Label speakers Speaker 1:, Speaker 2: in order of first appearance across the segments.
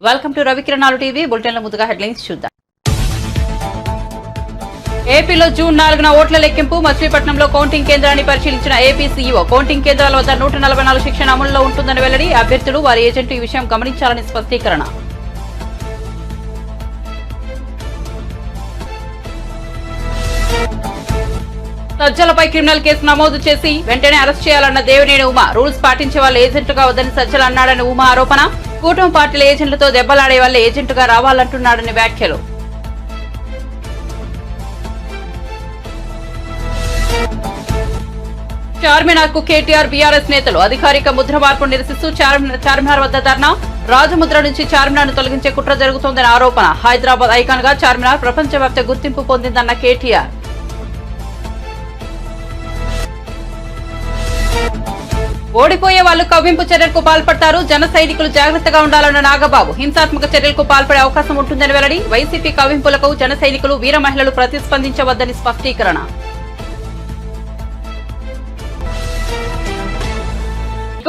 Speaker 1: Welcome to రవికిరణాలు TV. బులెటిన్ల ముందుగా హెడ్లైన్స్ చూద్దాం. ఏపీలో జూన్ 4న ఓట్ల లెక్కింపు. మచిలీపట్నంలో కౌంటింగ్ కేంద్రాన్ని పరిశీలించిన ఏపీ సీఈఓ కౌంటింగ్ కేంద్రాల వద్ద 144 శిక్షణ అమలులో ఉంటుందని వెల్లడి. అభ్యర్థులు వారి ఏజెంట్లు ఈ విషయం గమనించాలని స్పష్టీకరణ. సజ్జలపై క్రిమినల్ కేసు నమోదు చేసి వెంటనే అరెస్ట్ చేయాలన్న దేవినేని ఉమా. రూల్స్ పాటించే వాళ్ళు ఏజెంట్లుగా వద్దని సజ్జల అన్నాడని ఉమా ఆరోపణ. కూటమి పార్టీల ఏజెంట్లతో దెబ్బలాడే వాళ్ళే ఏజెంట్గా రావాలంటున్నాడని వ్యాఖ్యలు. చార్మినార్ కు కేటీఆర్ బీఆర్ఎస్ నేతలు అధికారిక ముద్ర మార్పు నిరసిస్తూ చార్మినార్ వద్ద ధర్నా. రాజముద్ర నుంచి చార్మినార్ ను తొలగించే కుట్ర జరుగుతోందని ఆరోపణ. హైదరాబాద్ ఐకాన్ గా చార్మినార్ ప్రపంచవ్యాప్త గుర్తింపు పొందిందన్న కేటీఆర్. ఓడిపోయే వాళ్లు కవ్వింపు చర్యలకు పాల్పడతారు. జన సైనికులు జాగ్రత్తగా ఉండాలన్న నాగబాబు. హింసాత్మక చర్యలకు పాల్పడే అవకాశం ఉంటుందని వెల్లడి. వైసీపీ కవ్వింపులకు జన సైనికులు వీర మహిళలు ప్రతిస్పందించవద్దని స్పష్టీకరణ.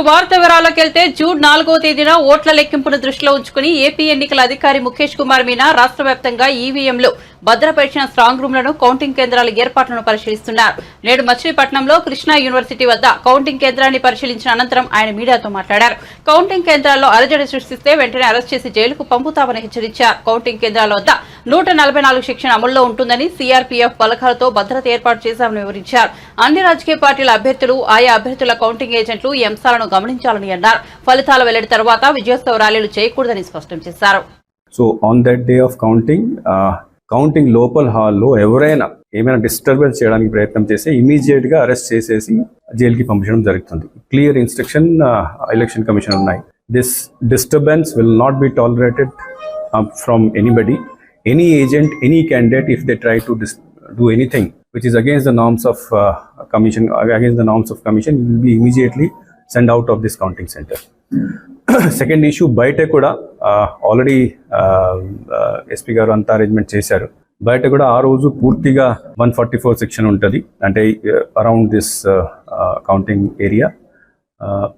Speaker 1: వార్త వివరాల్లోకి వెళ్తే జూన్ 4వ తేదీన ఓట్ల లెక్కింపును దృష్టిలో ఉంచుకుని ఏపీ ఎన్నికల అధికారి ముఖేష్ కుమార్ మీనా రాష్ట్ర వ్యాప్తంగా ఈవీఎంలు భద్రపరిచిన స్ట్రాంగ్ రూమ్లను కౌంటింగ్ కేంద్రాల ఏర్పాట్లను పరిశీలిస్తున్నారు. నేడు మచిలీపట్నంలో కృష్ణా యూనివర్సిటీ వద్ద కౌంటింగ్ కేంద్రాన్ని పరిశీలించిన అనంతరం ఆయన మీడియాతో మాట్లాడారు. కౌంటింగ్ కేంద్రాల్లో అలజడి సృష్టిస్తే వెంటనే అరెస్ట్ చేసి జైలుకు పంపుతామని హెచ్చరించారు. కౌంటింగ్ కేంద్రాల వద్ద 144 శిక్షణ అమల్లో ఉంటుందని, సీఆర్పీఎఫ్ బలగాలతో భద్రత ఏర్పాటు చేశామని వివరించారు. అన్ని రాజకీయ పార్టీల అభ్యర్థులు, ఆయా అభ్యర్థుల కౌంటింగ్ ఏజెంట్లు ఈ అంశాలను గమనించాలని అన్నారు. ఫలితాల వెల్లడి తర్వాత విజయోత్సవ ర్యాలీలు చేయకూడదని స్పష్టం చేశారు.
Speaker 2: So on that day of counting లోపల హాల్లో ఎవరైనా ఏమైనా డిస్టర్బెన్స్ చేయడానికి ప్రయత్నం చేస్తే ఇమీడియట్ గా అరెస్ట్ చేసేసి జైలుకి పంపించడం జరుగుతుంది. క్లియర్ ఇన్స్ట్రక్షన్ ఎలక్షన్ కమిషన్ ఉన్నాయి. This disturbance will not be tolerated from anybody, any agent, any candidate. If they try to do anything which is against the norms of commission, will be immediately sent out of this counting center. Second issue, బయట కూడా already SP గారు అంతా arrangement చేశారు. బయట కూడా ఆ రోజు పూర్తిగా 144 సెక్షన్ ఉంటుంది, అంటే around this counting area.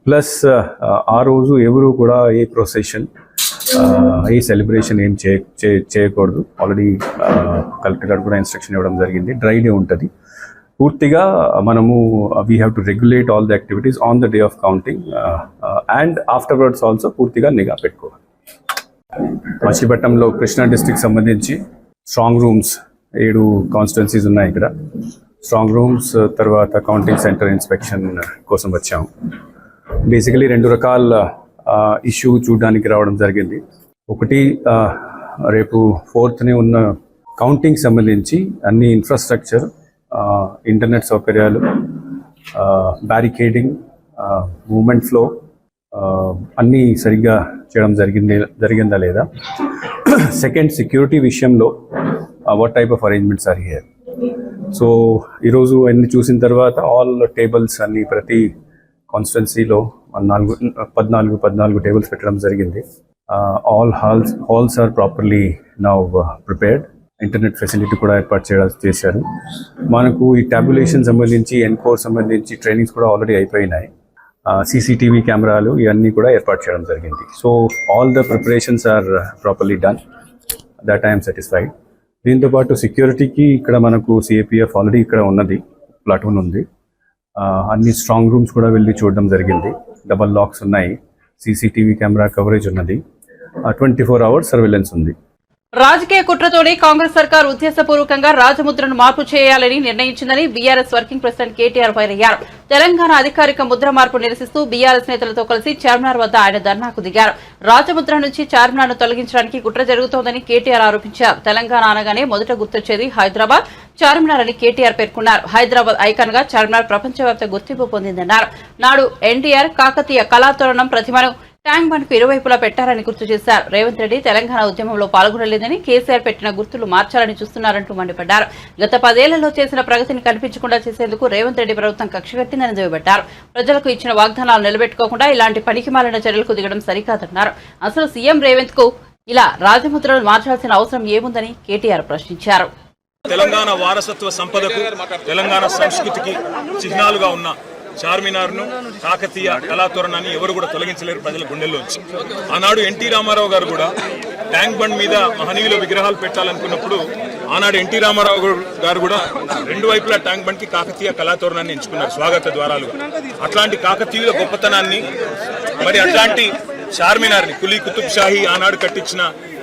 Speaker 2: Plus ఆ రోజు ఎవరు కూడా ఏ ప్రొసెషన్, ఏ సెలబ్రేషన్ ఏం చేయకూడదు. ఆల్రెడీ కలెక్టర్ గారు కూడా ఇన్స్ట్రక్షన్ ఇవ్వడం జరిగింది. డ్రై డే ఉంటుంది పూర్తిగా. మనము we have to regulate all the activities on the day of counting and afterwards also పూర్తిగా నిఘా పెట్టుకోవాలి. మచిలీపట్నంలో కృష్ణా డిస్ట్రిక్ట్ సంబంధించి స్ట్రాంగ్ రూమ్స్ 7 కాన్స్టిట్యున్సీస్ ఉన్నాయి. ఇక్కడ స్ట్రాంగ్ రూమ్స్ తర్వాత కౌంటింగ్ సెంటర్ ఇన్స్పెక్షన్ కోసం వచ్చాము. బేసికలీ 2 రకాల ఇష్యూ చూడడానికి రావడం జరిగింది. ఒకటి, రేపు 4th ఉన్న కౌంటింగ్ సంబంధించి అన్ని ఇన్ఫ్రాస్ట్రక్చర్, ఇంటర్నెట్ సౌకర్యాలు, బ్యారికేడింగ్, మూవ్మెంట్ ఫ్లో అన్నీ సరిగ్గా చేయడం జరిగిందా లేదా. సెకండ్, సెక్యూరిటీ విషయంలో what type of arrangements are here. So ఈరోజు అన్ని చూసిన తర్వాత ఆల్ టేబుల్స్ అన్ని ప్రతి కాన్స్టిట్యున్సీలో 14 టేబుల్స్ పెట్టడం జరిగింది. All halls are properly now prepared. Internet facility కూడా ఏర్పాటు చేశారు. మనకు ఈ టాబ్యులేషన్ సంబంధించి, ఎన్కోర్ సంబంధించి ట్రైనింగ్స్ కూడా ఆల్రెడీ అయిపోయినాయి. సీసీటీవీ కెమెరాలు ఇవన్నీ కూడా ఏర్పాటు చేయడం జరిగింది. So all the preparations are properly done. That I'm satisfied. దీంతోపాటు సెక్యూరిటీకి ఇక్కడ మనకు సిఏపిఎఫ్ ఆల్రెడీ ఇక్కడ ఉన్నది, ప్లాటూన్ ఉంది. అన్ని స్ట్రాంగ్ రూమ్స్ కూడా వెళ్ళి చూడడం జరిగింది. డబల్ లాక్స్ ఉన్నాయి, సీసీటీవీ కెమెరా కవరేజ్ ఉన్నది, 24 hours సర్వేలెన్స్ ఉంది.
Speaker 1: రాజకీయ కుట్రతోనే కాంగ్రెస్ సర్కార్ ఉద్దేశపూర్వకంగా రాజముద్రను మార్పు చేయాలని నిర్ణయించిందని BRS working president KTR fire అయ్యారు. తెలంగాణ అధికారిక ముద్ర మార్పు నిరసిస్తూ బీఆర్ఎస్ నేతలతో కలిసి చార్మినార్ వద్ద ఆయన ధర్నాకు దిగారు. రాజముద్ర నుంచి చార్మినార్ ను తొలగించడానికి కుట్ర జరుగుతోందని కేటీఆర్ ఆరోపించారు. తెలంగాణ అనగానే మొదట గుర్తొచ్చేది హైదరాబాద్, చార్మినార్ అని కేటీఆర్ పేర్కొన్నారు. హైదరాబాద్ ఐకాన్ గా చార్మినార్ ప్రపంచవ్యాప్త గుర్తింపు పొందిందన్నారు. నాడు ఎన్టీఆర్ కాకతీయ కళాతోరణం ప్రతిమను ట్యాంక్ బండ్ కు ఇరువైపులా పెట్టారని గుర్తు చేశారు. రేవంత్ రెడ్డి తెలంగాణ ఉద్యమంలో పాల్గొనలేదని, కేసీఆర్ పెట్టిన గుర్తులు మార్చాలని చూస్తున్నారంటూ మండిపడ్డారు. గత 10 ఏళ్లలో చేసిన ప్రగతిని కనిపించకుండా చేసేందుకు రేవంత్ రెడ్డి ప్రభుత్వం కక్ష కట్టిందని దుయ్యబట్టారు. ప్రజలకు ఇచ్చిన వాగ్దానాలు నిలబెట్టుకోకుండా ఇలాంటి పనికిమాలిన చర్యలకు దిగడం సరికాదన్నారు. అసలు సీఎం రేవంత్ కు ఇలా రాజముద్రను మార్చాల్సిన అవసరం ఏముందని కేటీఆర్ ప్రశ్నించారు.
Speaker 3: తెలంగాణ వారసత్వ సంపదకు, తెలంగాణ సంస్కృతికి చిహ్నాలుగా ఉన్న చార్మినార్ను, కాకతీయ కళాతోరణాన్ని ఎవరు కూడా తొలగించలేరు ప్రజల గుండెల్లోంచి. ఆనాడు ఎన్టీ రామారావు గారు కూడా ట్యాంక్ బండ్ మీద మహనీయుల విగ్రహాలు పెట్టాలనుకున్నప్పుడు ఆనాడు ఎన్టీ రామారావు గారు కూడా రెండు వైపులా ట్యాంక్ బండ్ కి కాకతీయ కళాతోరణాన్ని ఎంచుకున్నారు స్వాగత ద్వారాలు. అట్లాంటి కాకతీయుల గొప్పతనాన్ని, మరి అట్లాంటి చార్మినార్ని, కులీ కుతుబ్ షాహీ ఆనాడు కట్టించిన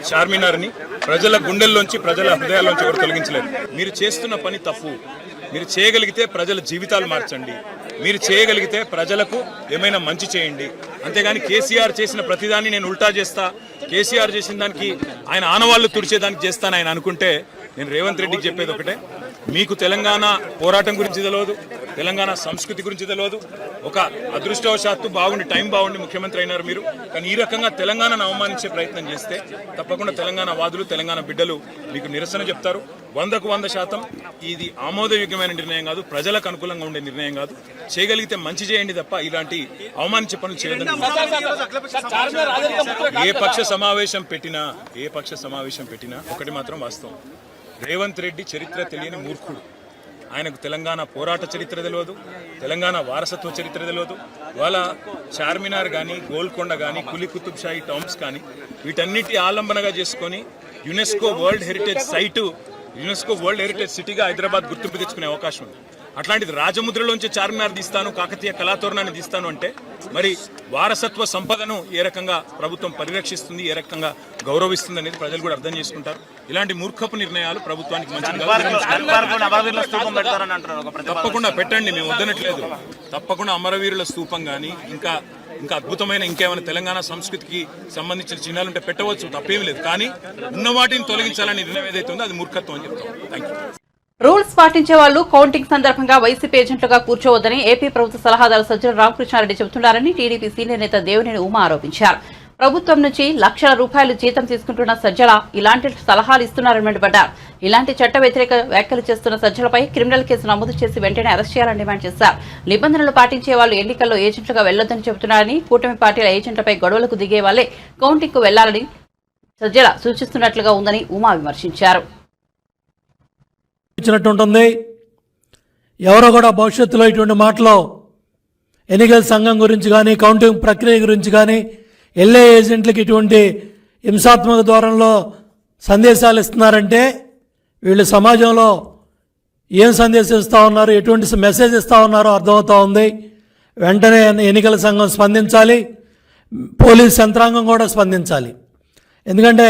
Speaker 3: చార్మినార్ని ప్రజల గుండెల్లోంచి, ప్రజల హృదయాల్లోంచి ఎవరు తొలగించలేరు. మీరు చేస్తున్న పని తప్పు. మీరు చేయగలిగితే ప్రజల జీవితాలు మార్చండి, మీరు చేయగలిగితే ప్రజలకు ఏమైనా మంచి చేయండి. అంతేగాని కేసీఆర్ చేసిన ప్రతిదాన్ని నేను ఉల్టా చేస్తా, కేసీఆర్ చేసిన దానికి ఆయన ఆనవాళ్లు తుడిచేదానికి చేస్తాను ఆయన అనుకుంటే, నేను రేవంత్ రెడ్డికి చెప్పేది ఒకటే, మీకు తెలంగాణ పోరాటం గురించి తెలియదు, తెలంగాణ సంస్కృతి గురించి తెలియదు. ఒక అదృష్టవశాత్తు టైం బాగుండి ముఖ్యమంత్రి అయినారు మీరు. కానీ ఈ రకంగా తెలంగాణను అవమానించే ప్రయత్నం చేస్తే తప్పకుండా తెలంగాణ వాదులు, తెలంగాణ బిడ్డలు మీకు నిరసన చెప్తారు. 100% ఇది ఆమోదయోగ్యమైన నిర్ణయం కాదు, ప్రజలకు అనుకూలంగా ఉండే నిర్ణయం కాదు. చేయగలిగితే మంచి చేయండి తప్ప ఇలాంటి అవమానించే పనులు చేయొద్దని. ఏ పక్ష సమావేశం పెట్టినా ఒకటి మాత్రం వాస్తవం, రేవంత్ రెడ్డి చరిత్ర తెలియని మూర్ఖుడు. ఆయనకు తెలంగాణ పోరాట చరిత్ర తెలియదు, తెలంగాణ వారసత్వ చరిత్ర తెలియదు. వాళ్ళ చార్మినార్ కానీ, గోల్కొండ కానీ, కులీ కుతుబ్ షాహీ టాంబ్స్ కానీ వీటన్నిటి ఆలంబనగా చేసుకొని యునెస్కో వరల్డ్ హెరిటేజ్ సిటీగా హైదరాబాద్ గుర్తింపు తెచ్చుకునే అవకాశం ఉంది. అట్లాంటిది రాజముద్రలోంచి చార్మినార్ తీస్తాను, కాకతీయ కళాతోరణాన్ని తీస్తాను అంటే మరి వారసత్వ సంపదను ఏ రకంగా ప్రభుత్వం పరిరక్షిస్తుంది, ఏ రకంగా గౌరవిస్తుంది అనేది ప్రజలు కూడా అర్థం చేసుకుంటారు. ఇలాంటి మూర్ఖపు నిర్ణయాలు ప్రభుత్వానికి మంచిది. తప్పకుండా పెట్టండి, మేము వద్దనట్లేదు. తప్పకుండా అమరవీరుల స్తూపం కానీ ఇంకా అద్భుతమైన ఇంకేమైనా తెలంగాణ సంస్కృతికి సంబంధించిన చిహ్నాలు ఉంటే పెట్టవచ్చు, తప్పేమీ లేదు. కానీ ఉన్న వాటిని తొలగించాలని నిర్ణయం ఏదైతే ఉందో అది మూర్ఖత్వం అని చెప్తాం. Thank you.
Speaker 1: రూల్స్ పాటించే వాళ్లు కౌంటింగ్ సందర్భంగా వైసీపీ ఏజెంట్లుగా కూర్చోవద్దని ఏపీ ప్రభుత్వ సలహాదారు సజ్జల రామకృష్ణారెడ్డి చెబుతున్నారని టీడీపీ సీనియర్ నేత దేవినేని ఉమా ఆరోపించారు. ప్రభుత్వం నుంచి లక్షల రూపాయలు జీతం తీసుకుంటున్న సజ్జల ఇలాంటి సలహాలు ఇస్తున్నారని మండిపడ్డారు. ఇలాంటి చట్ట వ్యతిరేక వ్యాఖ్యలు చేస్తున్న సజ్జలపై క్రిమినల్ కేసు నమోదు చేసి వెంటనే అరెస్ట్ చేయాలని డిమాండ్ చేశారు. నిబంధనలు పాటించే వాళ్ళు ఎన్నికల్లో ఏజెంట్లుగా వెళ్లొద్దని చెబుతున్నారని, కూటమి పార్టీల ఏజెంట్లపై గొడవలకు దిగే వాళ్లే కౌంటింగ్ కు వెళ్లాలని సజ్జల సూచిస్తున్నట్లుగా ఉందని ఉమా విమర్శించారు.
Speaker 4: ఉంటుంది. ఎవరో కూడా భవిష్యత్తులో ఇటువంటి మాటలో ఎన్నికల సంఘం గురించి కానీ, కౌంటింగ్ ప్రక్రియ గురించి కానీ, ఎల్ఏ ఏజెంట్లకు ఇటువంటి హింసాత్మక ధోరణిలో సందేశాలు ఇస్తున్నారంటే వీళ్ళు సమాజంలో ఏం సందేశం ఇస్తూ ఉన్నారు, ఎటువంటి మెసేజ్ ఇస్తూ ఉన్నారో అర్థమవుతూ ఉంది. వెంటనే ఎన్నికల సంఘం స్పందించాలి, పోలీస్ యంత్రాంగం కూడా స్పందించాలి. ఎందుకంటే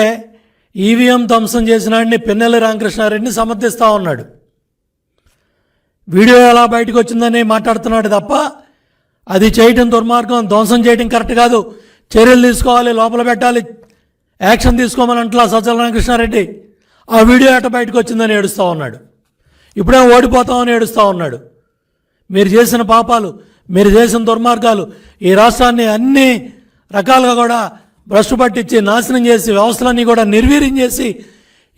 Speaker 4: ఈవీఎం ధ్వంసం చేసినాడిని పిన్నెల్లి రామకృష్ణారెడ్డిని సమర్థిస్తూ ఉన్నాడు. వీడియో ఎలా బయటకు వచ్చిందని మాట్లాడుతున్నాడు తప్ప అది చేయటం దుర్మార్గం, ధ్వంసం చేయడం కరెక్ట్ కాదు, చర్యలు తీసుకోవాలి, లోపల పెట్టాలి, యాక్షన్ తీసుకోమని అంటలా సజ్జల రామకృష్ణారెడ్డి. ఆ వీడియో ఎట బయటకు వచ్చిందని ఏడుస్తూ ఉన్నాడు. ఇప్పుడే ఓడిపోతామని ఏడుస్తూ ఉన్నాడు. మీరు చేసిన పాపాలు, మీరు చేసిన దుర్మార్గాలు ఈ రాష్ట్రాన్ని అన్ని రకాలుగా కూడా భ్రష్టు పట్టించి నాశనం చేసి వ్యవస్థలన్నీ కూడా నిర్వీర్యం చేసి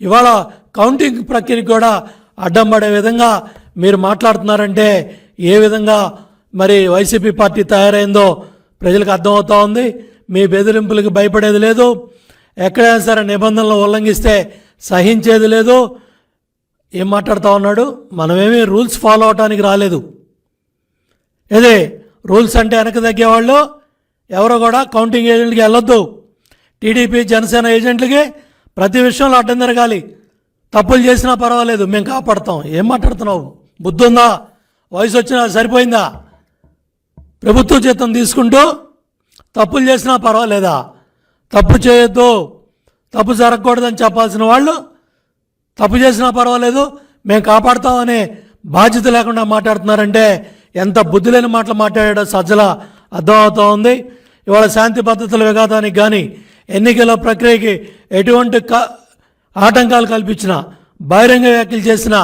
Speaker 4: ఇవాళ కౌంటింగ్ ప్రక్రియకు కూడా అడ్డం పడే విధంగా మీరు మాట్లాడుతున్నారంటే ఏ విధంగా మరి వైసీపీ పార్టీ తయారైందో ప్రజలకు అర్థమవుతూ ఉంది. మీ బెదిరింపులకు భయపడేది లేదు, ఎక్కడైనా సరే నిబంధనలు ఉల్లంఘిస్తే సహించేది లేదు. ఏం మాట్లాడుతూ ఉన్నాడు? మనమేమీ రూల్స్ ఫాలో అవడానికి రాలేదు. ఇదే రూల్స్ అంటే వెనక తగ్గేవాళ్ళు ఎవరో కూడా కౌంటింగ్ ఏజెంట్కి వెళ్ళొద్దు. టీడీపీ జనసేన ఏజెంట్లకి ప్రతి విషయంలో అడ్డం జరగాలి. తప్పులు చేసినా పర్వాలేదు, మేము కాపాడుతాం. ఏం మాట్లాడుతున్నావు? బుద్ధి ఉందా? వయసు వచ్చినా సరిపోయిందా? ప్రభుత్వ జీతం తీసుకుంటూ తప్పులు చేసినా పర్వాలేదా? తప్పు చేయొద్దు, తప్పు జరగకూడదని చెప్పాల్సిన వాళ్ళు తప్పు చేసినా పర్వాలేదు మేము కాపాడుతామనే బాధ్యత లేకుండా మాట్లాడుతున్నారంటే ఎంత బుద్ధి లేని మాటలు మాట్లాడాడో సజ్జల అర్థమవుతూ ఉంది. ఇవాళ శాంతి భద్రతల విఘాతానికి కానీ, ఎన్నికల ప్రక్రియకి ఎటువంటి ఆటంకాలు కల్పించినా, బహిరంగ వ్యాఖ్యలు చేసినా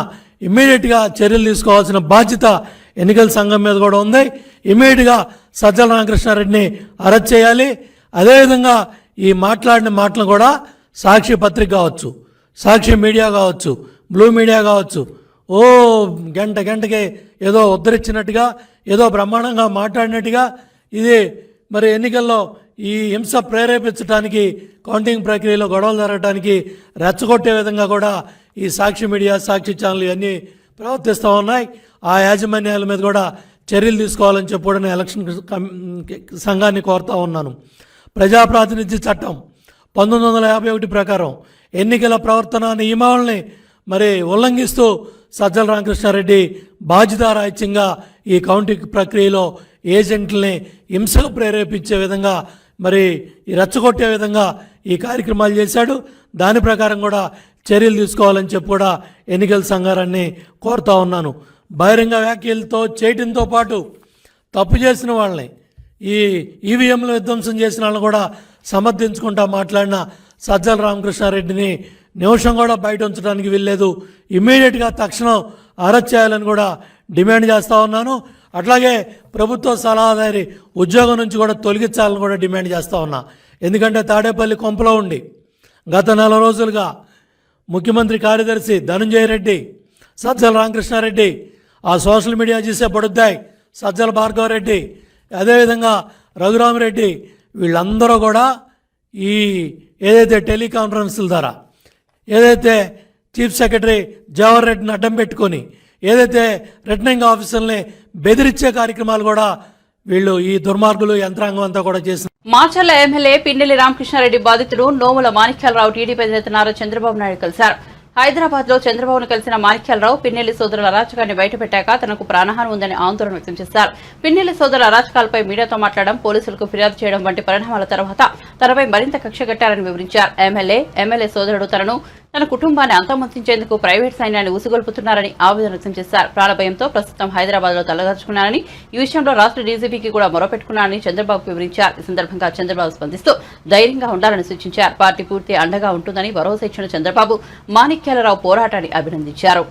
Speaker 4: ఇమ్మీడియట్గా చర్యలు తీసుకోవాల్సిన బాధ్యత ఎన్నికల సంఘం మీద కూడా ఉంది. ఇమ్మీడియట్గా సజ్జల రామకృష్ణారెడ్డిని అరెస్ట్ చేయాలి. అదేవిధంగా ఈ మాట్లాడిన మాటలు కూడా సాక్షి పత్రిక కావచ్చు, సాక్షి మీడియా కావచ్చు, బ్లూ మీడియా కావచ్చు, గంటకి ఏదో ఉద్ధరించినట్టుగా, ఏదో బ్రహ్మాండంగా మాట్లాడినట్టుగా ఇది మరి ఎన్నికల్లో ఈ హింస ప్రేరేపించడానికి, కౌంటింగ్ ప్రక్రియలో గొడవలు జరగడానికి రెచ్చగొట్టే విధంగా కూడా ఈ సాక్షి మీడియా, సాక్షి ఛానల్ ఇవన్నీ ప్రవర్తిస్తూ ఉన్నాయి. ఆ యాజమాన్యాల మీద కూడా చర్యలు తీసుకోవాలని చెప్పి ఎలక్షన్ సంఘాన్ని కోరుతా ఉన్నాను. ప్రజాప్రాతినిధ్య చట్టం 1951 ప్రకారం ఎన్నికల ప్రవర్తన నియమావళిని మరి ఉల్లంఘిస్తూ సజ్జల రామకృష్ణారెడ్డి బాధ్యతారాహిత్యంగా ఈ కౌంటింగ్ ప్రక్రియలో ఏజెంట్లని హింసకు ప్రేరేపించే విధంగా మరి ఈ రెచ్చగొట్టే విధంగా ఈ కార్యక్రమాలు చేశాడు. దాని ప్రకారం కూడా చర్యలు తీసుకోవాలని చెప్పి కూడా ఎన్నికల సంఘాన్ని కోరుతా ఉన్నాను. బహిరంగ వ్యాఖ్యలతో చేయడంతో పాటు తప్పు చేసిన వాళ్ళని, ఈ ఈవీఎంలు విధ్వంసం చేసిన వాళ్ళని కూడా సమర్థించుకుంటా మాట్లాడిన సజ్జల రామకృష్ణారెడ్డిని నిమిషం కూడా బయట ఉంచడానికి వీల్లేదు. ఇమ్మీడియట్గా తక్షణం అరెస్ట్ చేయాలని కూడా డిమాండ్ చేస్తూ ఉన్నాను. అట్లాగే ప్రభుత్వ సలహాదారి ఉద్యోగం నుంచి కూడా తొలగించాలని కూడా డిమాండ్ చేస్తూ ఉన్నా. ఎందుకంటే తాడేపల్లి కొంపలో ఉండి గత 4 రోజులుగా ముఖ్యమంత్రి కార్యదర్శి ధనంజయ రెడ్డి, సజ్జల రామకృష్ణారెడ్డి, ఆ సోషల్ మీడియా చేసే బడుద్దాయి సజ్జల భార్గవరెడ్డి, అదేవిధంగా రఘురామరెడ్డి, వీళ్ళందరూ కూడా ఈ ఏదైతే టెలికాన్ఫరెన్స్ల ద్వారా ఏదైతే చీఫ్ సెక్రటరీ జవహర్ రెడ్డిని అడ్డం పెట్టుకొని ఏదైతే రిటర్నింగ్ ఆఫీసర్ని బెదిరించే కార్యక్రమాలు కూడా వీళ్ళు ఈ దుర్మార్గులు యంత్రాంగం అంతా కూడా చేసిన.
Speaker 1: మాచర్ల ఎమ్మెల్యే పిన్నెల్లి రామకృష్ణారెడ్డి బాధితుడు నోముల మాణిక్యాలరావు టీడీపీ అధినేత నారా చంద్రబాబు నాయుడు కలిశారు. హైదరాబాద్ లో చంద్రబాబును కలిసిన మాణిక్యాలరావు పిన్నెల్లి సోదరుల అరాచకాన్ని బయటపెట్టాక తనకు ప్రాణహాని ఉందని ఆందోళన వ్యక్తం చేశారు. పిన్నెల్లి సోదరుల అరాచకాలపై మీడియాతో మాట్లాడడం, పోలీసులకు ఫిర్యాదు చేయడం వంటి పరిణామాల తర్వాత తనపై మరింత కక్ష కట్టారని వివరించారు. ఎమ్మెల్యే సోదరుడు తన కుటుంబాన్ని అంతమొందించేందుకు ప్రైవేట్ సైన్యాన్ని ఉసుగొల్పుతున్నారని ఆవేదన వ్యక్తం చేశారు. ప్రాణభయంతో ప్రస్తుతం హైదరాబాద్ లో తలదాచుకున్నారని, ఈ విషయంలో రాష్ట్ర డీజీపీకి కూడా మొరపెట్టుకున్నారని చంద్రబాబు వివరించారు. ఈ సందర్భంగా చంద్రబాబు స్పందిస్తూ ధైర్యంగా ఉండాలని సూచించారు. పార్టీ పూర్తి అండగా ఉంటుందని భరోసా ఇచ్చిన చంద్రబాబు మాణిక్యాలరావు పోరాటాన్ని అభినందించారు.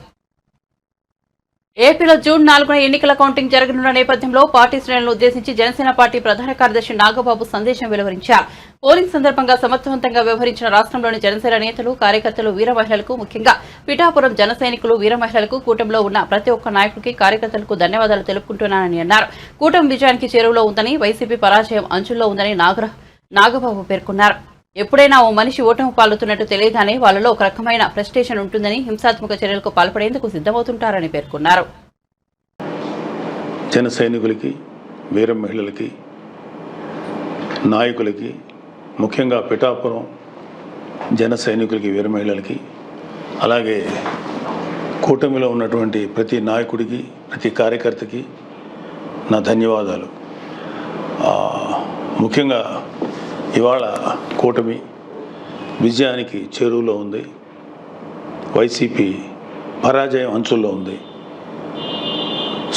Speaker 1: ఏపీలో జూన్ 4న ఎన్నికల కౌంటింగ్ జరగనున్న నేపథ్యంలో పార్టీ శ్రేణులను ఉద్దేశించి జనసేన పార్టీ ప్రధాన కార్యదర్శి నాగబాబు సందేశం వెలువరించారు. పోలింగ్ సందర్భంగా సమర్థవంతంగా వ్యవహరించిన రాష్ట్రంలోని జనసేన నేతలు, కార్యకర్తలు, వీర మహిళలకు, ముఖ్యంగా పిఠాపురం జన సైనికులు, వీర మహిళలకు, కూటమిలో ఉన్న ప్రతి ఒక్క నాయకుడికి, కార్యకర్తలకు ధన్యవాదాలు తెలుపుకుంటున్నానని అన్నారు. కూటమి విజయానికి చేరువలో ఉందని, వైసీపీ పరాజయం అంచుల్లో ఉందని నాగబాబు పేర్కొన్నారు. ఎప్పుడైనా ఓ మనిషి ఓటమి పాల్గొతున్నట్టు తెలియగానే వాళ్లలో ఒక రకమైన ఫ్రస్ట్రేషన్ ఉంటుందని, హింసాత్మక చర్యలకు పాల్పడేందుకు సిద్ధమవుతుంటారని పేర్కొన్నారు.
Speaker 5: జన సైనికులకి, వీర మహిళలకి, నాయకులకి, ముఖ్యంగా పిఠాపురం జన సైనికులకి, వీర మహిళలకి, అలాగే కూటమిలో ఉన్నటువంటి ప్రతి నాయకుడికి, ప్రతి కార్యకర్తకి నా ధన్యవాదాలు. ముఖ్యంగా ఇవాళ కూటమి విజయానికి చేరువలో ఉంది. వైసీపీ పరాజయం అంచుల్లో ఉంది.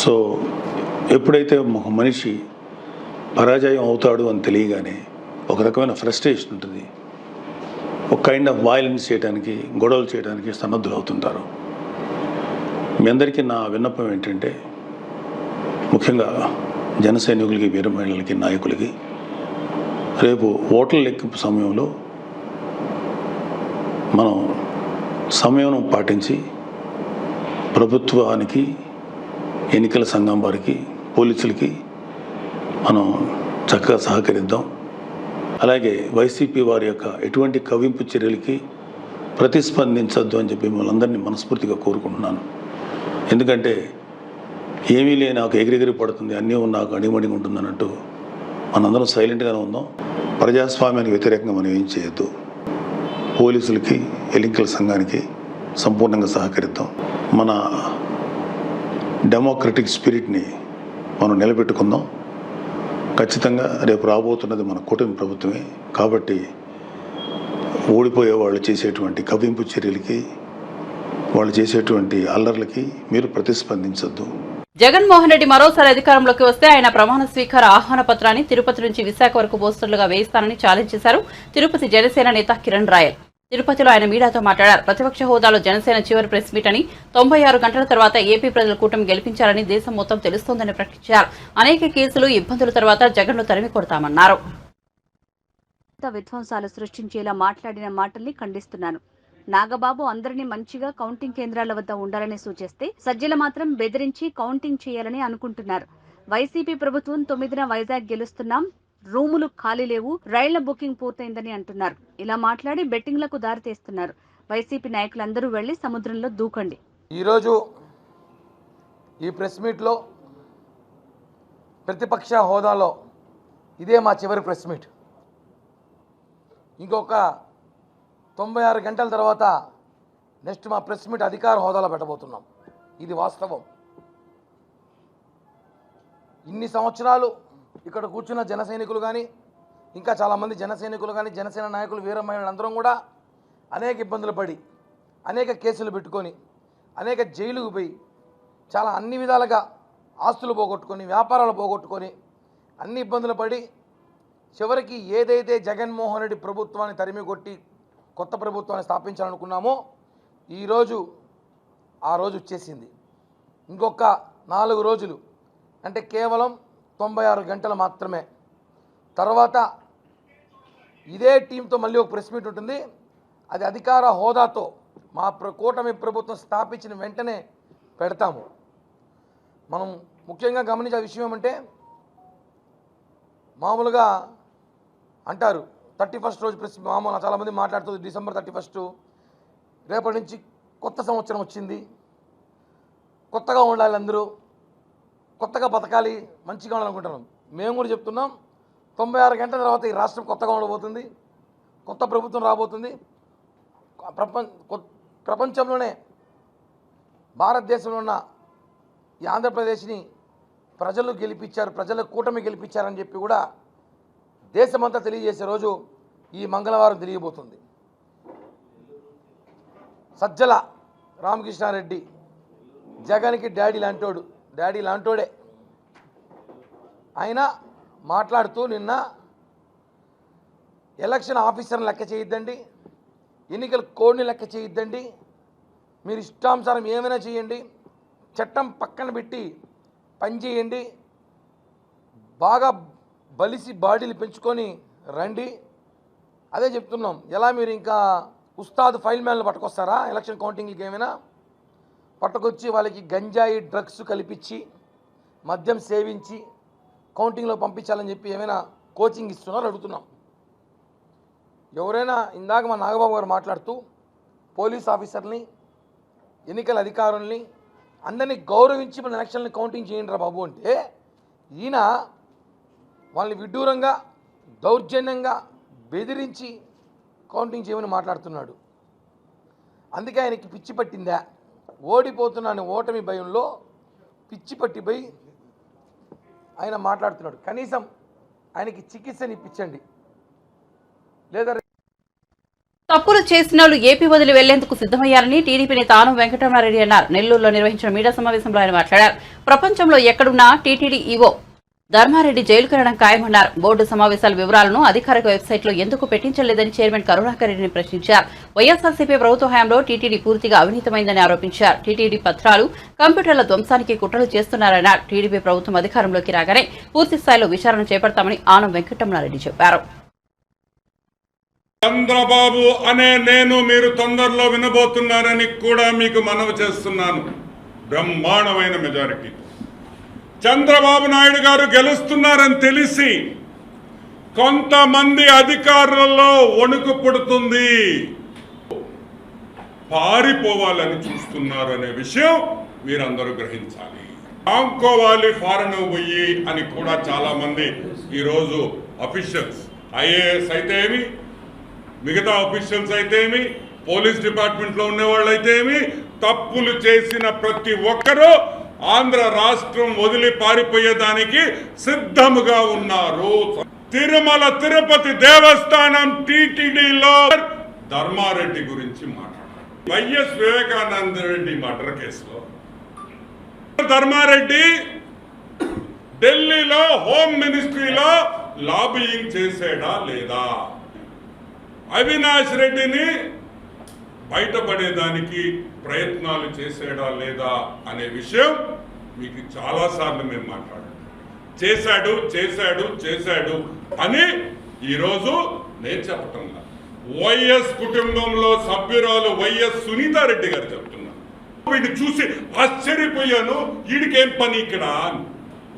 Speaker 5: సో ఎప్పుడైతే ఒక మనిషి పరాజయం అవుతాడు అని తెలియగానే ఒక రకమైన ఫ్రస్ట్రేషన్ ఉంటుంది. ఒక కైండ్ ఆఫ్ వైలెన్స్ చేయడానికి, గొడవలు చేయడానికి సన్నద్ధులు అవుతుంటారు. మీ అందరికీ నా విన్నపం ఏంటంటే, ముఖ్యంగా జన సైనికులకి, వీర మహిళలకి, నాయకులకి రేపు ఓట్ల లెక్కింపు సమయంలో మనం సమయం పాటించి ప్రభుత్వానికి, ఎన్నికల సంఘం వారికి, పోలీసులకి మనం చక్కగా సహకరిద్దాం. అలాగే వైసీపీ వారి యొక్క ఎటువంటి కవింపు చర్యలకి ప్రతిస్పందించద్దు అని చెప్పి మిమ్మల్ని అందరినీ మనస్ఫూర్తిగా కోరుకుంటున్నాను. ఎందుకంటే ఏమీ లేని నాకు ఎగిరెగిరి పడుతుంది, అన్నీ నాకు అణిమణిగా ఉంటుంది అన్నట్టు మనందరం సైలెంట్గానే ఉందాం. ప్రజాస్వామ్యానికి వ్యతిరేకంగా మనం ఏం చేయొద్దు. పోలీసులకి, ఎన్నికల సంఘానికి సంపూర్ణంగా సహకరిద్దాం. మన డెమోక్రటిక్ స్పిరిట్ని మనం నిలబెట్టుకుందాం. ఖచ్చితంగా రేపు రాబోతున్నది మన కూటమి ప్రభుత్వమే. కాబట్టి ఓడిపోయే వాళ్ళు చేసేటువంటి కవ్వింపు చర్యలకి, వాళ్ళు చేసేటువంటి అల్లర్లకి మీరు ప్రతిస్పందించొద్దు.
Speaker 1: జగన్మోహన్ రెడ్డి మరోసారి అధికారంలోకి వస్తే ఆయన ప్రమాణ స్వీకార ఆహ్వాన పత్రాన్ని తిరుపతి నుంచి విశాఖ వరకు పోస్టర్లుగా వేయిస్తానని ఛాలెంజ్ చేశారు తిరుపతి జనసేన నేత కిరణ్ రాయల్. తిరుపతిలో ఆయన మీడియాతో మాట్లాడారు. ప్రతిపక్ష హోదాలో జనసేన చివరి ప్రెస్ మీట్ అని, 96 గంటల తర్వాత ఏపీ ప్రజల కూటమి గెలిపించారని దేశం మొత్తం తెలుస్తోందని ప్రకటించారు. అనేక కేసులు, ఇబ్బందుల తర్వాత జగన్ను తరిమి కొడతామన్నారు.
Speaker 6: విధ్వంసాలు సృష్టించేలా మాట్లాడిన మాటల్ని ఖండిస్తున్నాను. నాగబాబు అందరినీ మంచిగా కౌంటింగ్ కేంద్రాల వద్ద ఉండాలని సూచిస్తే సజ్జల మాత్రం బెదిరించి కౌంటింగ్ చేయాలని అనుకుంటున్నారు. వైసీపీ ప్రభుత్వం 9న వైజాగ్ గెలుస్తున్నాం, రూములు ఖాళీ లేవు, రైళ్ల బుకింగ్ పూర్తయిందని అంటున్నారు. ఇలా మాట్లాడి బెట్టింగ్లకు దారితీస్తున్నారు. వైసీపీ నాయకులందరూ వెళ్లి సముద్రంలో దూకండి.
Speaker 7: ఈరోజు ఈ ప్రెస్ మీట్లో ప్రతిపక్ష హోదాలో ఇదే మా చివరి ప్రెస్ మీట్. ఇంకొక 96 గంటల తర్వాత నెక్స్ట్ మా ప్రెస్ మీట్ అధికార హోదాలో పెట్టబోతున్నాం. ఇది వాస్తవం. ఇన్ని సంవత్సరాలు ఇక్కడ కూర్చున్న జన సైనికులు కానీ, ఇంకా చాలామంది జన సైనికులు కానీ, జనసేన నాయకులు, వీరమహిళలు అందరం కూడా అనేక ఇబ్బందులు పడి, అనేక కేసులు పెట్టుకొని, అనేక జైలుకు పోయి, చాలా అన్ని విధాలుగా ఆస్తులు పోగొట్టుకొని, వ్యాపారాలు పోగొట్టుకొని, అన్ని ఇబ్బందులు పడి చివరికి ఏదైతే జగన్మోహన్ రెడ్డి ప్రభుత్వాన్ని తరిమి కొట్టి కొత్త ప్రభుత్వాన్ని స్థాపించాలనుకున్నామో ఈరోజు ఆ రోజు వచ్చేసింది. ఇంకొక 4 రోజులు అంటే కేవలం 96 గంటలు మాత్రమే. తర్వాత ఇదే టీంతో మళ్ళీ ఒక ప్రెస్ మీట్ ఉంటుంది. అది అధికార హోదాతో మా కూటమి ప్రభుత్వం స్థాపించిన వెంటనే పెడతాము. మనం ముఖ్యంగా గమనించే విషయం ఏమంటే, మామూలుగా అంటారు 31st రోజు ప్రెస్ మామూలు చాలామంది మాట్లాడుతుంది డిసెంబర్ 31 రేపటి నుంచి కొత్త సంవత్సరం వచ్చింది, కొత్తగా ఉండాలి, అందరూ కొత్తగా బతకాలి, మంచిగా ఉండాలనుకుంటున్నాం. మేము కూడా చెప్తున్నాం 96 గంటల తర్వాత ఈ రాష్ట్రం కొత్తగా ఉండబోతుంది, కొత్త ప్రభుత్వం రాబోతుంది. ప్రపంచంలోనే భారతదేశంలో ఉన్న ఈ ఆంధ్రప్రదేశ్ని ప్రజలు గెలిపించారు, ప్రజల కూటమి గెలిపించారని చెప్పి కూడా దేశమంతా తెలియజేసే రోజు ఈ మంగళవారం తెలియబోతుంది. సజ్జల రామకృష్ణారెడ్డి జగన్కి డాడీ లాంటోడే. ఆయన మాట్లాడుతూ నిన్న ఎలక్షన్ ఆఫీసర్ని లెక్క చేయొద్దండి, ఎన్నికల కోడ్ని లెక్క చేయొద్దండి, మీరు ఇష్టానుసారం ఏమైనా చేయండి, చట్టం పక్కన పెట్టి పనిచేయండి, బాగా బలిసి బాడీలు పెంచుకొని రండి. అదే చెప్తున్నాం. ఎలా మీరు ఇంకా ఉస్తాద్ ఫైల్ మ్యాన్లు పట్టుకొస్తారా ఎలక్షన్ కౌంటింగ్కి? ఏమైనా పట్టుకొచ్చి వాళ్ళకి గంజాయి డ్రగ్స్ కల్పించి మద్యం సేవించి కౌంటింగ్లో పంపించాలని చెప్పి ఏమైనా కోచింగ్ ఇస్తున్నారో అడుగుతున్నాం. ఎవరైనా ఇందాక మా నాగబాబు గారు మాట్లాడుతూ పోలీస్ ఆఫీసర్ని, ఎన్నికల అధికారుల్ని అందరినీ గౌరవించి మన ఎలక్షన్ని కౌంటింగ్ చేయండి రా బాబు అంటే, ఈయన వాళ్ళని విడ్డూరంగా దౌర్జన్యంగా బెదిరించి కౌంటింగ్ చేయమని మాట్లాడుతున్నాడు. అందుకే ఆయనకి పిచ్చి పట్టిందా? ఓడిపోతున్నాను ఓటమి భయంలో పిచ్చి పట్టిపోయి ఆయన మాట్లాడుతున్నాడు. కనీసం ఆయనకి చికిత్సని ఇప్పించండి, లేదా
Speaker 1: తప్పులు చేసిన వాళ్ళు ఏపీ వదిలి వెళ్లేందుకు సిద్దమయ్యారని టీడీపీ నేత ఆనం వెంకటరమణారెడ్డి అన్నారు. నెల్లూరులో నిర్వహించిన మీడియా సమావేశంలో ఆయన మాట్లాడారు. ప్రపంచంలో ఎక్కడున్నా టీటీడీ ఈవో ధర్మారెడ్డి జైలుకు వెళ్లడం ఖాయమన్నారు. బోర్డు సమావేశాల వివరాలను అధికారిక వెబ్సైట్లో ఎందుకు పెట్టించలేదని చైర్మన్ కరుణాకర్ రెడ్డిని ప్రశ్నించారు. వైఎస్ఆర్సీపీ ప్రభుత్వ హయాంలో టీటీడీ పూర్తిగా అవినీతమైందని ఆరోపించారు. టీటీడీ పత్రాలు, కంప్యూటర్ల ధ్వంసానికి కుట్రలు చేస్తున్నారన్నారు. టీడీపీ ప్రభుత్వం అధికారంలోకి రాగానే పూర్తి స్థాయిలో విచారణ చేపడతామని ఆనం వెంకటరమణారెడ్డి చెప్పారు.
Speaker 8: చంద్రబాబు అనే నేను మీరు తొందరలో వినబోతున్నారని కూడా మీకు మనవి చేస్తున్నాను. బ్రహ్మాండమైన మెజారిటీ చంద్రబాబు నాయుడు గారు గెలుస్తున్నారని తెలిసి కొంతమంది అధికారులలో వణుకు పుడుతుంది, పారిపోవాలని చూస్తున్నారు అనే విషయం మీరందరూ గ్రహించాలి. ఆంకోవాలి ఫారెన్ పోయి అని కూడా చాలా మంది ఈరోజు అఫీషియల్స్, ఐఏఎస్ అయితే ఏమి, మిగతా అఫీషియల్స్ అయితే ఏమి, పోలీస్ డిపార్ట్మెంట్లో ఉండేవాళ్ళు అయితే ఏమి, తప్పులు చేసిన ప్రతి ఒక్కరూ ఆంధ్ర రాష్ట్రం వదిలి పారిపోయేదానికి సిద్ధముగా ఉన్నారు. తిరుమల తిరుపతి దేవస్థానం టీటీడీలో ధర్మారెడ్డి గురించి మాట్లాడారు. వైఎస్ వివేకానంద రెడ్డి మర్డర్ కేసులో ధర్మారెడ్డి ఢిల్లీలో హోమ్ మినిస్ట్రీలో లాబియింగ్ చేసాడా లేదా, అవినాష్ రెడ్డిని బయటపడేదానికి ప్రయత్నాలు చేసాడా లేదా అనే విషయం మీకు చాలాసార్లు మేము మాట్లాడాం. చేశాడు చేశాడు చేశాడు అని ఈరోజు నేను చెప్పటం లేదు. వైఎస్ కుటుంబంలో సభ్యురాలు వైఎస్ సునీతారెడ్డి గారు చెప్తున్నారు. వీడిని చూసి ఆశ్చర్యపోయాను, వీడికేం పని ఇక్కడ.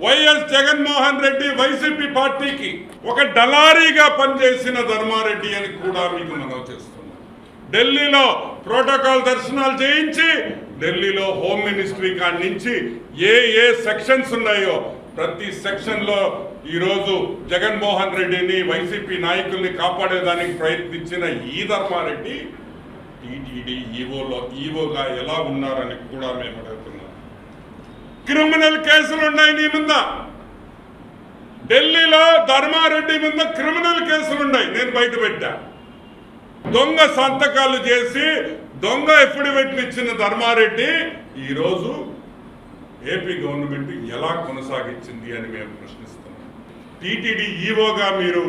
Speaker 8: వైఎస్ జగన్మోహన్ రెడ్డి వైసీపీ పార్టీకి ఒక డలారీగా పనిచేసిన ధర్మారెడ్డి అని కూడా మీకు మనవి చేస్తున్నాం. ఢిల్లీలో ప్రోటోకాల్ దర్శనాలు చేయించి ఢిల్లీలో హోమ్ మినిస్ట్రీ కాడి నుంచి ఏ సెక్షన్స్ ఉన్నాయో ప్రతి సెక్షన్లో ఈరోజు జగన్మోహన్ రెడ్డిని వైసీపీ నాయకుల్ని కాపాడేదానికి ప్రయత్నించిన ఈ ధర్మారెడ్డి టీటీడీ ఈవోగా ఎలా ఉన్నారని కూడా మేము అడుగుతున్నాం. క్రిమినల్ కేసులు ఉన్నాయి నీ మీద. ఢిల్లీలో ధర్మారెడ్డి మీద క్రిమినల్ కేసులు ఉన్నాయి, నేను బయట పెట్టా. దొంగ సంతకాలు చేసి దొంగ ఎఫిడవిట్లు ఇచ్చిన ధర్మారెడ్డి ఈరోజు ఏపీ గవర్నమెంట్ ఎలా కొనసాగించింది అని మేము ప్రశ్నిస్తున్నాం. టీటీడీ ఈవోగా మీరు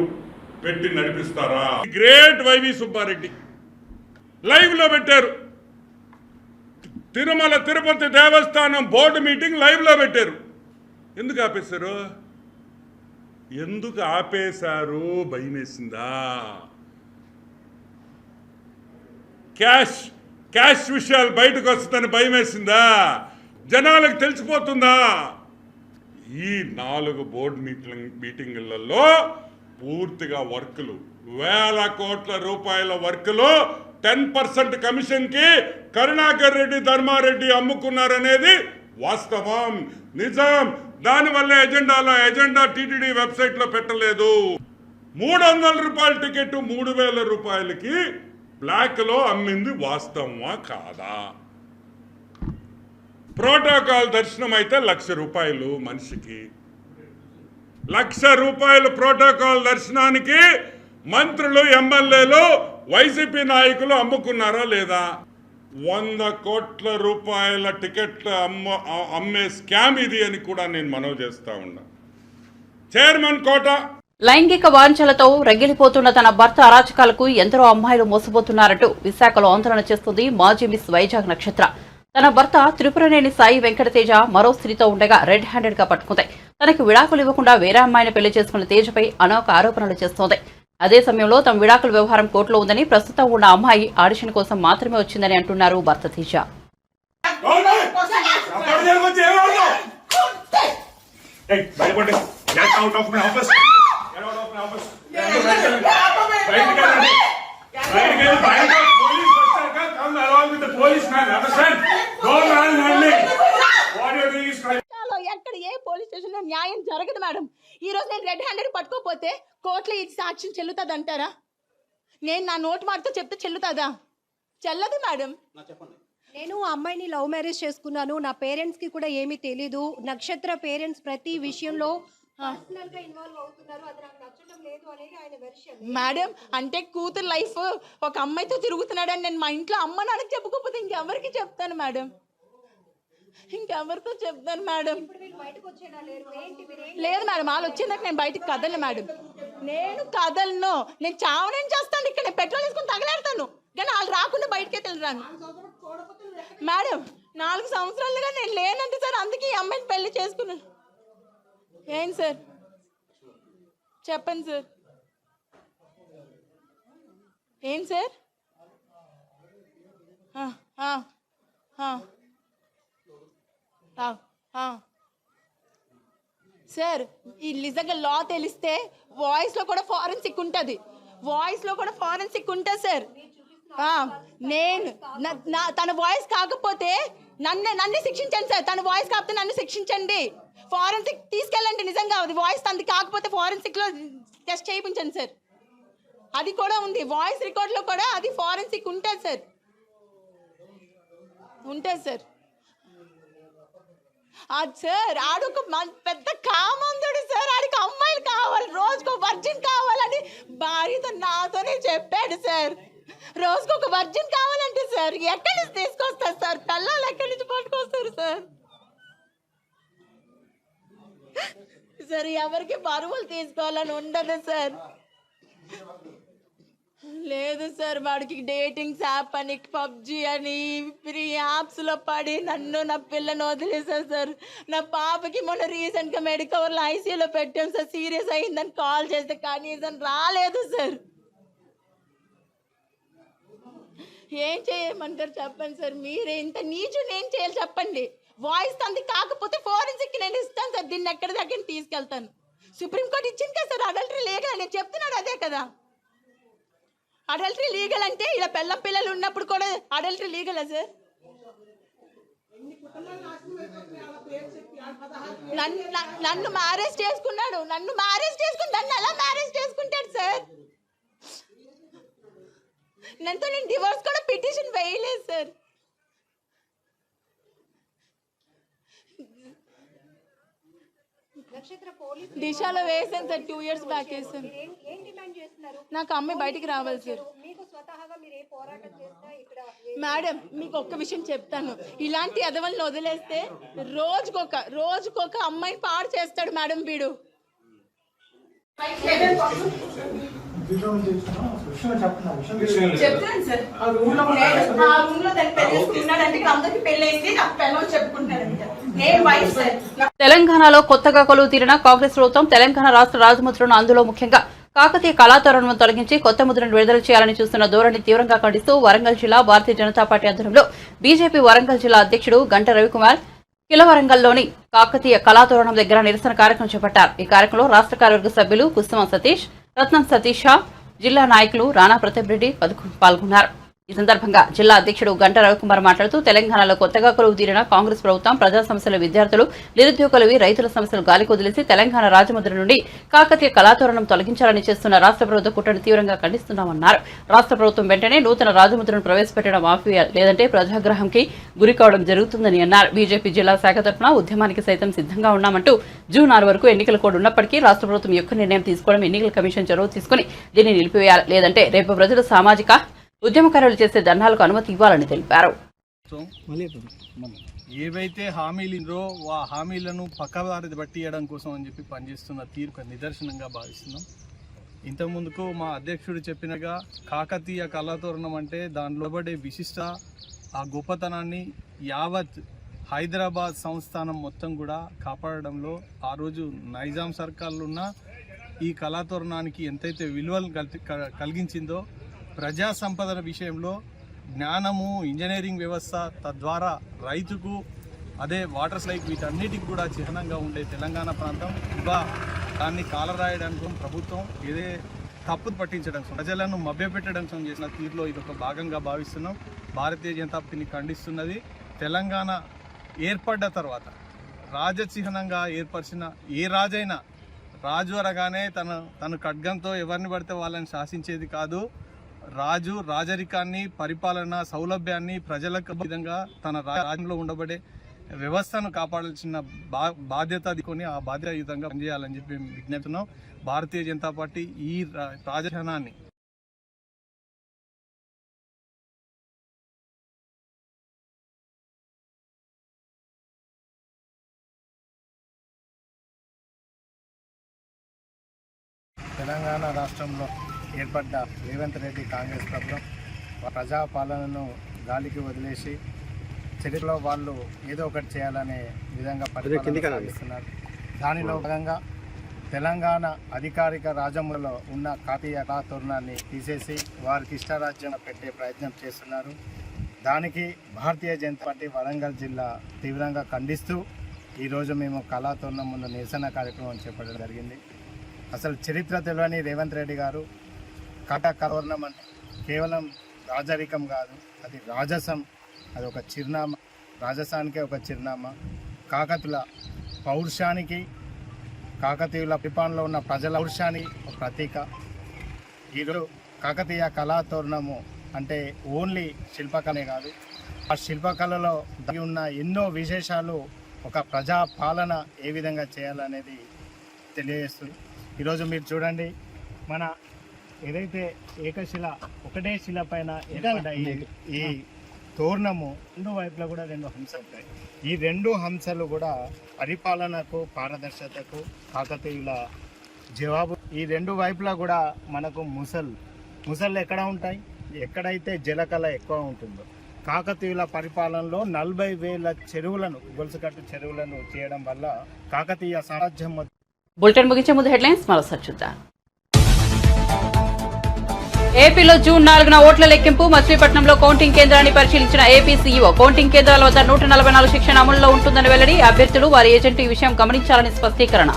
Speaker 8: పెట్టి నడిపిస్తారా? గ్రేట్ వైవి సుబ్బారెడ్డి లైవ్ లో పెట్టారు. తిరుమల తిరుపతి దేవస్థానం బోర్డు మీటింగ్ లైవ్ లో పెట్టారు. ఎందుకు ఆపేశారు? ఎందుకు ఆపేశారు? భయమేసిందా? క్యాష్ విషయాలు బయటకు వస్తుందని భయమేసిందా? జనాలకు తెలిసిపోతుందా? ఈ 4 బోర్డు మీటింగులలో పూర్తిగా వర్కులు, వేల కోట్ల రూపాయల వర్కులు 10% కమిషన్కి కరుణాకర్ రెడ్డి ధర్మారెడ్డి అమ్ముకున్నారనేది వాస్తవం, నిజం. దానివల్ల ఎజెండా టీటీడీ వెబ్సైట్లో పెట్టలేదు. 300 రూపాయల టికెట్ 3000 రూపాయలకి బ్లాక్లో అమ్మింది వాస్తవమా కాదా? ప్రోటోకాల్ దర్శనం అయితే 1,00,000 రూపాయలు మనిషికి. 1,00,000 రూపాయలు ప్రోటోకాల్ దర్శనానికి మంత్రులు, ఎమ్మెల్యేలు, వైసీపీ నాయకులు అమ్ముకున్నారా లేదా? 100 కోట్ల రూపాయల టికెట్ల అమ్మే స్కామ్ ఇది అని కూడా నేను మనవి చేస్తా ఉన్నా. చైర్మన్ కోట
Speaker 1: లైంగిక వాంఛలతో రగిలిపోతున్న తన భర్త అరాచకాలకు ఎందరో అమ్మాయిలు మోసపోతున్నారంటూ విశాఖలో ఆందోళన చేస్తుంది మాజీ మిస్ వైజాగ్ నక్షత్ర. తన భర్త త్రిపురనేని సాయి వెంకటతేజ మరో స్త్రీతో ఉండగా రెడ్ హ్యాండెడ్ గా పట్టుకుంది. తనకు విడాకులు ఇవ్వకుండా వేరే అమ్మాయిని పెళ్లి చేసుకున్న తేజపై అనేక ఆరోపణలు చేస్తోంది. అదే సమయంలో తమ విడాకుల వ్యవహారం కోర్టులో ఉందని, ప్రస్తుతం ఉన్న అమ్మాయి ఆడిషన్ కోసం మాత్రమే వచ్చిందని అంటున్నారు భర్త తేజ.
Speaker 9: ఎక్కడ ఏ పోలీస్ స్టేషన్ లో న్యాయం జరగదు మేడం. ఈ రోజు నేను రెడ్ హ్యాండెడ్ పట్టుకోపోతే కోర్టులో ఈ సాక్ష్యం చెల్లుతుంది అంటారా? నేను నా నోటు మాటతో చెప్తే చెల్లుతుందా? చెల్లదు మేడం.
Speaker 10: నేను ఆ అమ్మాయిని లవ్ మ్యారేజ్ చేసుకున్నాను. నా పేరెంట్స్కి కూడా ఏమీ తెలీదు. నక్షత్ర పేరెంట్స్ ప్రతి విషయంలో పర్సనల్గా ఇన్వాల్వ్ అవుతున్నారు. అది నాకు నచ్చడం లేదు అనేది ఆయన వెర్షన్.
Speaker 9: మేడం అంటే కూతురు లైఫ్ ఒక అమ్మాయితో తిరుగుతున్నాడని నేను మా ఇంట్లో అమ్మ నాన్నకి చెప్పుకోకపోతే ఇంకెవరికి చెప్తాను మేడం? ఇంకెవరితో చెప్తాను మేడం? లేదు మేడం, వాళ్ళు వచ్చిందాక నేను బయటకు కదలను మేడం. నేను కదలను, నేను చావనేం చేస్తాను. ఇక్కడ నేను పెట్రోల్ వేసుకుని తగలేడతాను, కానీ వాళ్ళు రాకుండా బయటకే వెళ్ళరాను మేడం. 4 సంవత్సరాలుగా నేను లేనంటే సార్, అందుకే ఈ అమ్మాయిని పెళ్లి చేసుకున్నాను. ఏం సార్ చెప్పండి సార్, ఏం సార్? సార్ ఈ నిజంగా లా తెలిస్తే వాయిస్లో కూడా ఫారెన్సిక్ ఉంటుంది, వాయిస్లో కూడా ఫారెన్సిక్ ఉంటుంది సార్. నేను తన వాయిస్ కాకపోతే నన్ను శిక్షించండి సార్. తన వాయిస్ కాకపోతే నన్ను శిక్షించండి. ఫారెన్సిక్ తీసుకెళ్ళండి. నిజంగా అది వాయిస్ తంది కాకపోతే ఫారెన్సిక్లో టెస్ట్ చేయించండి సార్. అది కూడా ఉంది, వాయిస్ రికార్డ్లో కూడా అది ఫారెన్సిక్ ఉంటుంది సార్, ఉంటుంది సార్. సార్ ఆడొక పెద్ద కామందుడు సార్. ఆడికి అమ్మాయిలు కావాలి, రోజుకు వర్జిన్ కావాలని భార్యతో నాతోనే చెప్పాడు సార్. రోజుకు ఒక వర్జిన్ కావాలంటే సార్ ఎక్కడి నుంచి తీసుకొస్తారు సార్? పిల్లలు ఎక్కడి నుంచి పట్టుకొస్తారు సార్? సార్ ఎవరికి బరువులు తీసుకోవాలని ఉండదు సార్. లేదు సార్, వాడికి డేటింగ్స్ యాప్ అని, పబ్జి అని, ఫ్రీ యాప్స్లో పడి నన్ను నా పిల్లని వదిలేసారు సార్. నా పాపకి మొన్న రీసెంట్గా మెడికవర్లో ఐసీయూలో పెట్టాం సార్. సీరియస్ అయిందని కాల్ చేస్తే కనీసం రాలేదు సార్. ఏం చేయమంటారు చెప్పండి సార్? మీరే ఇంత నీచుని ఏం చేయాలి చెప్పండి? వాయిస్ తంది కాకపోతే ఫోరెన్సిక్ నేను ఇస్తాను సార్. దీన్ని ఎక్కడి దగ్గర తీసుకెళ్తాను. సుప్రీంకోర్టు ఇచ్చింది కదా సార్ అడల్టరీ లీగల్. నేను చెప్తున్నాడు అదే కదా, అడల్టరీ లీగల్ అంటే ఇలా పిల్లలు ఉన్నప్పుడు కూడా అడల్టరీ లీగలా సార్? నన్ను మ్యారేజ్ చేసుకున్నాడు, నన్ను ఎలా మ్యారేజ్ చేసుకుంటాడు సార్? నేను డివోర్స్ కూడా పిటిషన్ వేయలేదు సార్. దిశలో వేసాను సార్, 2 years బ్యాక్ వేసాను. నాకు అమ్మాయి బయటికి రావాలి సార్. మేడం మీకు ఒక్క విషయం చెప్తాను, ఇలాంటి ఎదవల్ని వదిలేస్తే రోజుకొక అమ్మాయిని పాడు చేస్తాడు మేడం వీడు. చెప్తాను సార్, ఆ రూమ్ లో దాన్ని పెళ్ళేసుకున్నాడంటే అందరికి పెళ్ళైంది, నాకు పెళ్ళని చెప్పుకుంటున్నాడంట. నేను వైఫ్ సార్.
Speaker 1: తెలంగాణలో కొత్తగా కొలువు తీరిన కాంగ్రెస్ ప్రభుత్వం తెలంగాణ రాష్ట్ర రాజముద్రను, అందులో ముఖ్యంగా కాకతీయ కళాతోరణను తొలగించి కొత్త ముద్రను విడుదల చేయాలని చూస్తున్న ధోరణి తీవ్రంగా ఖండిస్తూ వరంగల్ జిల్లా భారతీయ జనతా పార్టీ ఆధ్వర్యంలో బీజేపీ వరంగల్ జిల్లా అధ్యక్షుడు గంట రవికుమార్ కిలవరంగల్లోని కాకతీయ కళాతోరణం దగ్గర నిరసన కార్యక్రమం చేపట్టారు. ఈ కార్యక్రమంలో రాష్ట్ర కార్యవర్గ సభ్యులు కుసుమ సతీష్, రత్నం సతీష, జిల్లా నాయకులు రాణా ప్రతాప్ రెడ్డి పాల్గొన్నారు. ఈ సందర్భంగా జిల్లా అధ్యక్షుడు గంట రవికుమార్ మాట్లాడుతూ తెలంగాణలో కొత్తగా కొలువు తీరిన కాంగ్రెస్ ప్రభుత్వం ప్రజా సమస్యలు, విద్యార్థులు, నిరుద్యోగులవి, రైతుల సమస్యలు గాలికి వదిలేసి తెలంగాణ రాజముద్ర నుండి కాకతీయ కళాతోరణం తొలగించాలని చేస్తున్న రాష్ట్ర ప్రభుత్వ కుట్రను తీవ్రంగా ఖండిస్తున్నామన్నారు. రాష్ట్ర ప్రభుత్వం వెంటనే నూతన రాజముద్రను ప్రవేశపెట్టడం మాఫియా లేదంటే ప్రజాగ్రహంకి గురి కావడం జరుగుతుందని అన్నారు. బీజేపీ జిల్లా శాఖ తరఫున ఉద్యమానికి సైతం సిద్ధంగా ఉన్నామంటూ జూన్ 6 వరకు ఎన్నికల కోడ్ ఉన్నప్పటికీ రాష్ట్ర ప్రభుత్వం యొక్క నిర్ణయం తీసుకోవడం, ఎన్నికల కమిషన్ చొరవ తీసుకుని దీన్ని నిలిపివేయాలి, లేదంటే రేపు ప్రజలు సామాజిక ఉద్యమకారులు చేసే ధర్నాలకు అనుమతి ఇవ్వాలని తెలిపారు.
Speaker 11: ఏవైతే హామీలు ఆ హామీలను పక్కదారి పట్టియడం కోసం అని చెప్పి పనిచేస్తున్న తీరు నిదర్శనంగా భావిస్తున్నాం. ఇంతకుముందుకు మా అధ్యక్షుడు చెప్పినగా కాకతీయ కళాతోరణం అంటే దానిలో పడే విశిష్ట ఆ గొప్పతనాన్ని యావత్ హైదరాబాద్ సంస్థానం మొత్తం కూడా కాపాడడంలో ఆ రోజు నైజాం సర్కార్లు ఉన్న ఈ కళాతోరణానికి ఎంతైతే విలువలు కలిగించిందో ప్రజా సంపదల విషయంలో జ్ఞానము, ఇంజనీరింగ్ వ్యవస్థ, తద్వారా రైతుకు, అదే వాటర్ సైకిల్, వీటన్నిటికి కూడా చిహ్నంగా ఉండే తెలంగాణ ప్రాంతం ఇవా దాన్ని కాలరాయడానికి ప్రభుత్వం ఏదే తప్పు పట్టించడం, ప్రజలను మభ్యపెట్టడం చేసిన తీరులో ఇది ఒక భాగంగా భావిస్తున్నాం. భారతీయ జనతా పార్టీని ఖండిస్తున్నది. తెలంగాణ ఏర్పడ్డ తర్వాత రాజచిహ్నంగా ఏర్పరిచిన ఏ రాజైనా రాజు అనగానే తన ఖడ్గంతో ఎవరిని పడితే వాళ్ళని శాసించేది కాదు. రాజు రాజరికాన్ని, పరిపాలన సౌలభ్యాన్ని ప్రజలకు విధంగా తన రాజ్యంలో ఉండబడే వ్యవస్థను కాపాడాల్సిన బాధ్యత కొని ఆ బాధ్యతాయుతంగా పనిచేయాలని చెప్పి విజ్ఞప్తున్నాం. భారతీయ జనతా పార్టీ ఈ రాజధానాన్ని
Speaker 12: తెలంగాణ రాష్ట్రంలో ఏర్పడ్డ రేవంత్ రెడ్డి కాంగ్రెస్ ప్రభుత్వం ప్రజాపాలనను గాలికి వదిలేసి చరిత్రలో వాళ్ళు ఏదో ఒకటి చేయాలనే విధంగా పరిపాలిస్తున్నారు. దానిలో భాగంగా తెలంగాణ అధికారిక రాజ్యంలో ఉన్న కాకతీయ కళాతోరణాన్ని తీసేసి వారికి ఇష్టరాజ్యం పెట్టే ప్రయత్నం చేస్తున్నారు. దానికి భారతీయ జనతా పార్టీ వరంగల్ జిల్లా తీవ్రంగా ఖండిస్తూ ఈరోజు మేము కళాతోరణం ముందు నిరసన కార్యక్రమం చేపట్టడం జరిగింది. అసలు చరిత్ర తెలియని రేవంత్ రెడ్డి గారు కళాతోరణం అంటే కేవలం రాజరికం కాదు, అది రాజసం, అది ఒక చిరునామా, రాజసానికే ఒక చిరునామా. కాకతీయుల పౌరుషానికి, కాకతీయుల పరిపాలనలో ఉన్న ప్రజల పౌరుషానికి ఒక ప్రతీక. ఈరోజు కాకతీయ కళాతోరణము అంటే ఓన్లీ శిల్పకళే కాదు, ఆ శిల్పకళలో దాగి ఉన్న ఎన్నో విశేషాలు, ఒక ప్రజా పాలన ఏ విధంగా చేయాలనేది తెలియజేస్తుంది. ఈరోజు మీరు చూడండి, మన ఏదైతే ఏకశిల, ఒకటే శిల పైన ఏర్పడ్డ ఈ తోరణము రెండు వైపులా కూడా 2 హంసలు ఉంటాయి. ఈ 2 హంసలు కూడా పరిపాలనకు, పారదర్శకతకు కాకతీయుల జవాబు. ఈ 2 వైపులా కూడా మనకు ముసళ్ళు ఎక్కడ ఉంటాయి? ఎక్కడైతే జలకళ ఎక్కువ ఉంటుందో. కాకతీయుల పరిపాలనలో 40,000 చెరువులను, గొలుసుకట్టు చెరువులను చేయడం వల్ల కాకతీయ సామ్రాజ్యం.
Speaker 1: బులెటిన్ ముగించే ముందు హెడ్లైన్స్ మరోసారి చూద్దాం. ఏపీలో జూన్ 4న ఓట్ల లెక్కింపు. మచిలీపట్నంలో కౌంటింగ్ కేంద్రాన్ని పరిశీలించిన ఏపీ సీఈఓ కౌంటింగ్ కేంద్రాల వద్ద 144 శిక్షణ అమలులో ఉంటుందని వెల్లడి. అభ్యర్థులు, వారి ఏజెంట్లు ఈ విషయం గమనించాలని స్పష్టీకరణ.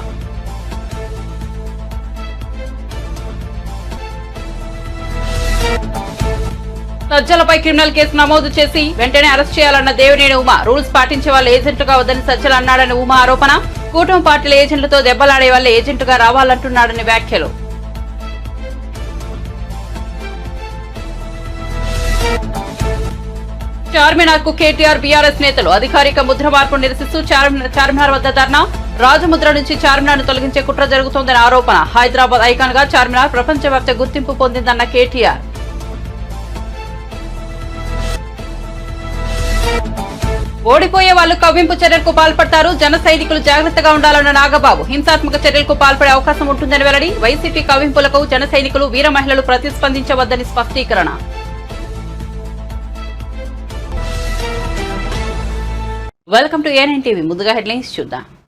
Speaker 1: సజ్జలపై క్రిమినల్ కేసు నమోదు చేసి వెంటనే అరెస్ట్ చేయాలన్న దేవినేని ఉమా. రూల్స్ పాటించే వాళ్ళు ఏజెంట్లుగా వద్దని సజ్జల అన్నాడని ఉమా ఆరోపణ. కూటమి పార్టీల ఏజెంట్లతో దెబ్బలాడే వాళ్ళే ఏజెంట్గా రావాలంటున్నాడని వ్యాఖ్యలు. చార్మినార్ కు కేటీఆర్ బీఆర్ఎస్ నేతలు అధికారిక ముద్ర మార్పు నిరసిస్తూ చార్మినార్ వద్ద ధర్నా. రాజముద్ర నుంచి చార్మినార్ ను తొలగించే కుట్ర జరుగుతోందని ఆరోపణ. హైదరాబాద్ ఐకాన్ గా చార్మినార్ ప్రపంచవ్యాప్త గుర్తింపు పొందిందన్న కేటీఆర్. ఓడిపోయే వాళ్లు కవ్వింపు చర్యలకు పాల్పడతారు. జన సైనికులు జాగ్రత్తగా ఉండాలన్న నాగబాబు. హింసాత్మక చర్యలకు పాల్పడే అవకాశం ఉంటుందని వెల్లడి. వైసీపీ కవ్వింపులకు జన సైనికులు వీర మహిళలు ప్రతిస్పందించవద్దని స్పష్టీకరణ. Welcome to ANN TV. ముందుగా హెడ్లైన్స్ చూద్దాం.